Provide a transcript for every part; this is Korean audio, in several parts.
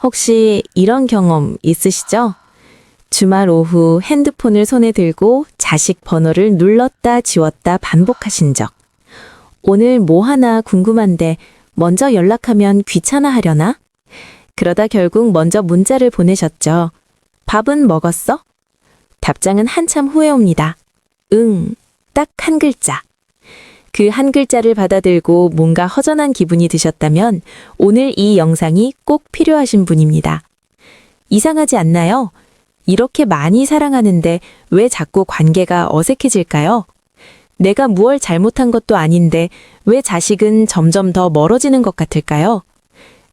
혹시 이런 경험 있으시죠? 주말 오후 핸드폰을 손에 들고 자식 번호를 눌렀다 지웠다 반복하신 적. 오늘 뭐 하나 궁금한데 먼저 연락하면 귀찮아 하려나? 그러다 결국 먼저 문자를 보내셨죠. 밥은 먹었어? 답장은 한참 후에 옵니다. 응, 딱 한 글자. 그 한 글자를 받아들고 뭔가 허전한 기분이 드셨다면 오늘 이 영상이 꼭 필요하신 분입니다. 이상하지 않나요? 이렇게 많이 사랑하는데 왜 자꾸 관계가 어색해질까요? 내가 무얼 잘못한 것도 아닌데 왜 자식은 점점 더 멀어지는 것 같을까요?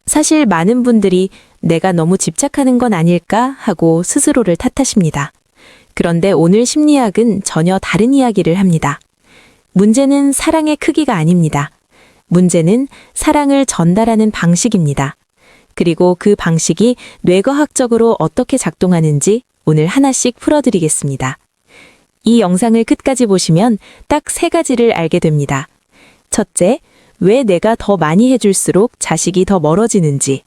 사실 많은 분들이 내가 너무 집착하는 건 아닐까 하고 스스로를 탓하십니다. 그런데 오늘 심리학은 전혀 다른 이야기를 합니다. 문제는 사랑의 크기가 아닙니다. 문제는 사랑을 전달하는 방식입니다. 그리고 그 방식이 뇌과학적으로 어떻게 작동하는지 오늘 하나씩 풀어드리겠습니다. 이 영상을 끝까지 보시면 딱 3가지를 알게 됩니다. 첫째, 왜 내가 더 많이 해줄수록 자식이 더 멀어지는지.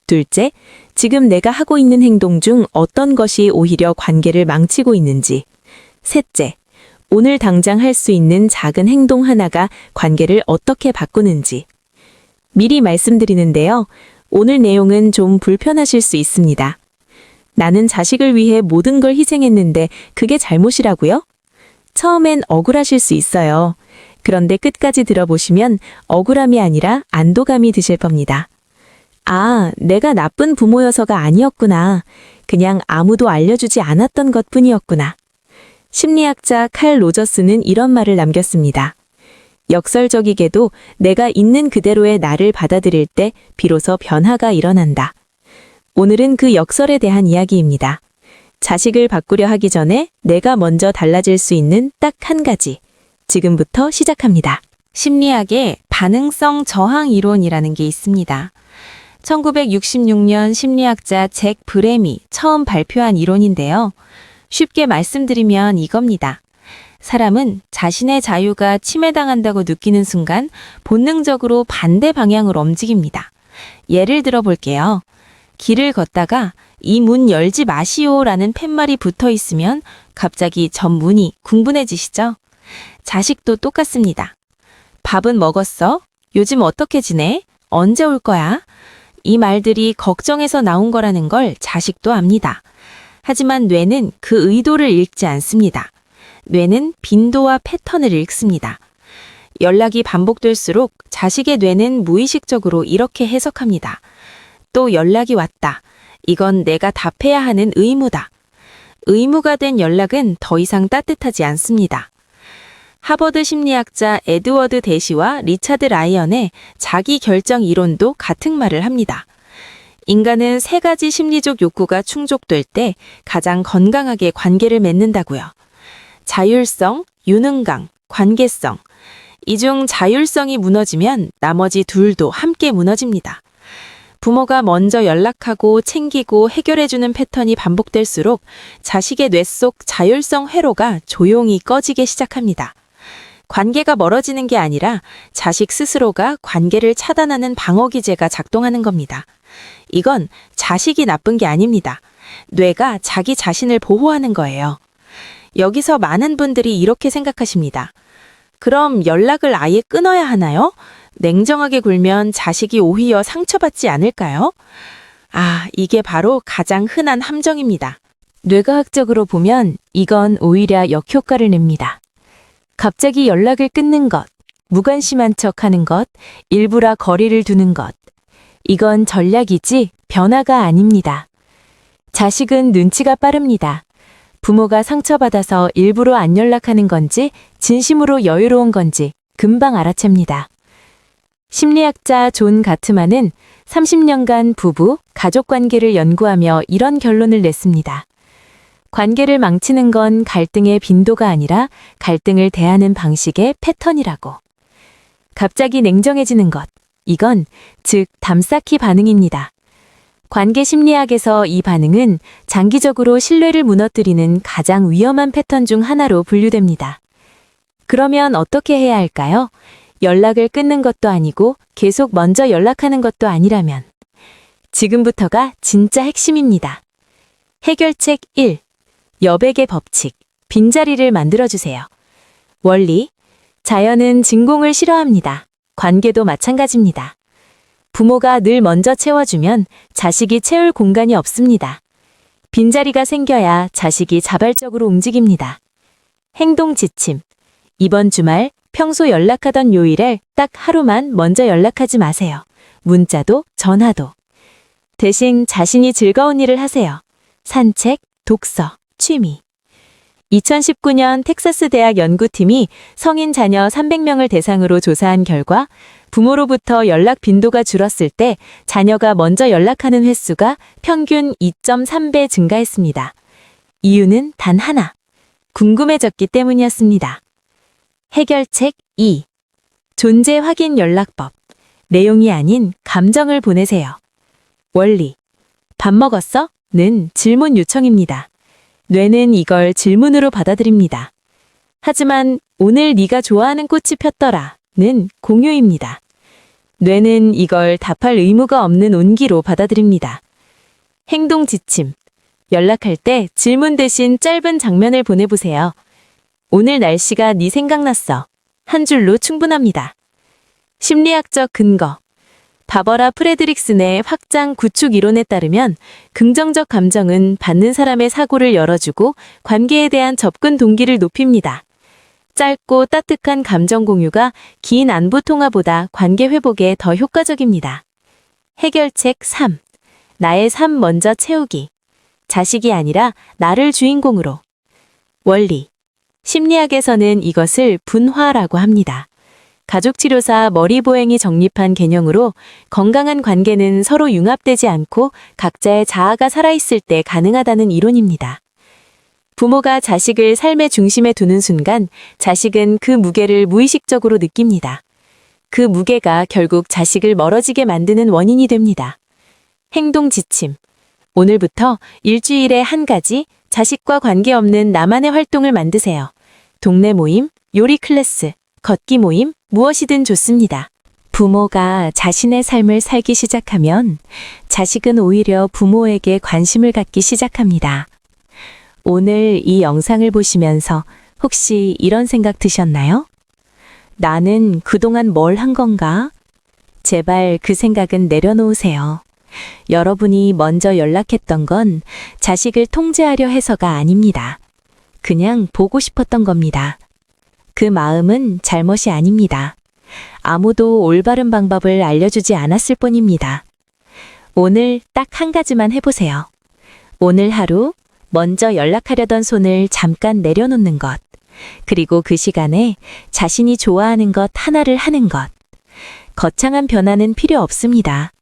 둘째, 지금 내가 하고 있는 행동 중 어떤 것이 오히려 관계를 망치고 있는지. 셋째, 오늘 당장 할 수 있는 작은 행동 하나가 관계를 어떻게 바꾸는지. 미리 말씀드리는데요. 오늘 내용은 좀 불편하실 수 있습니다. 나는 자식을 위해 모든 걸 희생했는데 그게 잘못이라고요? 처음엔 억울하실 수 있어요. 그런데 끝까지 들어보시면 억울함이 아니라 안도감이 드실 겁니다. 아, 내가 나쁜 부모여서가 아니었구나. 그냥 아무도 알려주지 않았던 것뿐이었구나. 심리학자 칼 로저스는 이런 말을 남겼습니다. 역설적이게도 내가 있는 그대로의 나를 받아들일 때 비로소 변화가 일어난다. 오늘은 그 역설에 대한 이야기입니다. 자식을 바꾸려 하기 전에 내가 먼저 달라질 수 있는 딱 한 가지. 지금부터 시작합니다. 심리학의 반응성 저항 이론이라는 게 있습니다. 1966년 심리학자 잭 브렘이 처음 발표한 이론인데요. 쉽게 말씀드리면 이겁니다. 사람은 자신의 자유가 침해당한다고 느끼는 순간 본능적으로 반대 방향으로 움직입니다. 예를 들어 볼게요. 길을 걷다가 이 문 열지 마시오라는 팻말이 붙어 있으면 갑자기 전 문이 궁분해지시죠? 자식도 똑같습니다. 밥은 먹었어? 요즘 어떻게 지내? 언제 올 거야? 이 말들이 걱정해서 나온 거라는 걸 자식도 압니다. 하지만 뇌는 그 의도를 읽지 않습니다. 뇌는 빈도와 패턴을 읽습니다. 연락이 반복될수록 자식의 뇌는 무의식적으로 이렇게 해석합니다. 또 연락이 왔다. 이건 내가 답해야 하는 의무다. 의무가 된 연락은 더 이상 따뜻하지 않습니다. 하버드 심리학자 에드워드 대시와 리차드 라이언의 자기 결정 이론도 같은 말을 합니다. 인간은 3가지 심리적 욕구가 충족될 때 가장 건강하게 관계를 맺는다고요. 자율성, 유능감, 관계성. 이 중 자율성이 무너지면 나머지 둘도 함께 무너집니다. 부모가 먼저 연락하고 챙기고 해결해주는 패턴이 반복될수록 자식의 뇌 속 자율성 회로가 조용히 꺼지기 시작합니다. 관계가 멀어지는 게 아니라 자식 스스로가 관계를 차단하는 방어기제가 작동하는 겁니다. 이건 자식이 나쁜 게 아닙니다. 뇌가 자기 자신을 보호하는 거예요. 여기서 많은 분들이 이렇게 생각하십니다. 그럼 연락을 아예 끊어야 하나요? 냉정하게 굴면 자식이 오히려 상처받지 않을까요? 아, 이게 바로 가장 흔한 함정입니다. 뇌과학적으로 보면 이건 오히려 역효과를 냅니다. 갑자기 연락을 끊는 것, 무관심한 척하는 것, 일부러 거리를 두는 것. 이건 전략이지 변화가 아닙니다. 자식은 눈치가 빠릅니다. 부모가 상처받아서 일부러 안 연락하는 건지 진심으로 여유로운 건지 금방 알아챕니다. 심리학자 존 가트만은 30년간 부부, 가족 관계를 연구하며 이런 결론을 냈습니다. 관계를 망치는 건 갈등의 빈도가 아니라 갈등을 대하는 방식의 패턴이라고. 갑자기 냉정해지는 것, 이건 즉 담쌓기 반응입니다. 관계 심리학에서 이 반응은 장기적으로 신뢰를 무너뜨리는 가장 위험한 패턴 중 하나로 분류됩니다. 그러면 어떻게 해야 할까요? 연락을 끊는 것도 아니고 계속 먼저 연락하는 것도 아니라면 지금부터가 진짜 핵심입니다. 해결책 1. 여백의 법칙. 빈자리를 만들어주세요. 원리. 자연은 진공을 싫어합니다. 관계도 마찬가지입니다. 부모가 늘 먼저 채워주면 자식이 채울 공간이 없습니다. 빈자리가 생겨야 자식이 자발적으로 움직입니다. 행동 지침. 이번 주말 평소 연락하던 요일에 딱 하루만 먼저 연락하지 마세요. 문자도 전화도. 대신 자신이 즐거운 일을 하세요. 산책, 독서, 취미. 2019년 텍사스 대학 연구팀이 성인 자녀 300명을 대상으로 조사한 결과 부모로부터 연락 빈도가 줄었을 때 자녀가 먼저 연락하는 횟수가 평균 2.3배 증가했습니다. 이유는 단 하나. 궁금해졌기 때문이었습니다. 해결책 2. 존재 확인 연락법. 내용이 아닌 감정을 보내세요. 원리. 밥 먹었어? 는 질문 요청입니다. 뇌는 이걸 질문으로 받아들입니다. 하지만 오늘 네가 좋아하는 꽃이 폈더라 는 공유입니다. 뇌는 이걸 답할 의무가 없는 온기로 받아들입니다. 행동 지침. 연락할 때 질문 대신 짧은 장면을 보내보세요. 오늘 날씨가 네 생각났어. 한 줄로 충분합니다. 심리학적 근거. 바버라 프레드릭슨의 확장 구축 이론에 따르면 긍정적 감정은 받는 사람의 사고를 열어주고 관계에 대한 접근 동기를 높입니다. 짧고 따뜻한 감정 공유가 긴 안부 통화보다 관계 회복에 더 효과적입니다. 해결책 3. 나의 삶 먼저 채우기. 자식이 아니라 나를 주인공으로. 원리. 심리학에서는 이것을 분화라고 합니다. 가족치료사 머리보행이 정립한 개념으로 건강한 관계는 서로 융합되지 않고 각자의 자아가 살아있을 때 가능하다는 이론입니다. 부모가 자식을 삶의 중심에 두는 순간 자식은 그 무게를 무의식적으로 느낍니다. 그 무게가 결국 자식을 멀어지게 만드는 원인이 됩니다. 행동 지침. 오늘부터 일주일에 한 가지 자식과 관계없는 나만의 활동을 만드세요. 동네 모임, 요리 클래스, 걷기 모임, 무엇이든 좋습니다. 부모가 자신의 삶을 살기 시작하면 자식은 오히려 부모에게 관심을 갖기 시작합니다. 오늘 이 영상을 보시면서 혹시 이런 생각 드셨나요? 나는 그동안 뭘 한 건가? 제발 그 생각은 내려놓으세요. 여러분이 먼저 연락했던 건 자식을 통제하려 해서가 아닙니다. 그냥 보고 싶었던 겁니다. 그 마음은 잘못이 아닙니다. 아무도 올바른 방법을 알려주지 않았을 뿐입니다. 오늘 딱 한 가지만 해보세요. 오늘 하루 먼저 연락하려던 손을 잠깐 내려놓는 것, 그리고 그 시간에 자신이 좋아하는 것 하나를 하는 것. 거창한 변화는 필요 없습니다.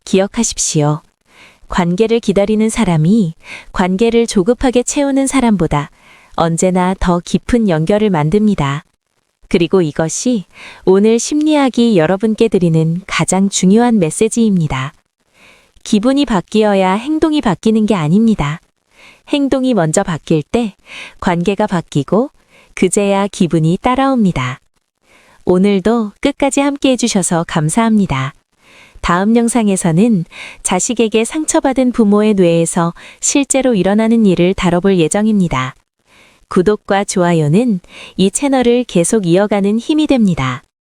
기억하십시오. 관계를 기다리는 사람이 관계를 조급하게 채우는 사람보다 언제나 더 깊은 연결을 만듭니다. 그리고 이것이 오늘 심리학이 여러분께 드리는 가장 중요한 메시지입니다. 기분이 바뀌어야 행동이 바뀌는 게 아닙니다. 행동이 먼저 바뀔 때 관계가 바뀌고 그제야 기분이 따라옵니다. 오늘도 끝까지 함께 해주셔서 감사합니다. 다음 영상에서는 자식에게 상처받은 부모의 뇌에서 실제로 일어나는 일을 다뤄볼 예정입니다. 구독과 좋아요는 이 채널을 계속 이어가는 힘이 됩니다.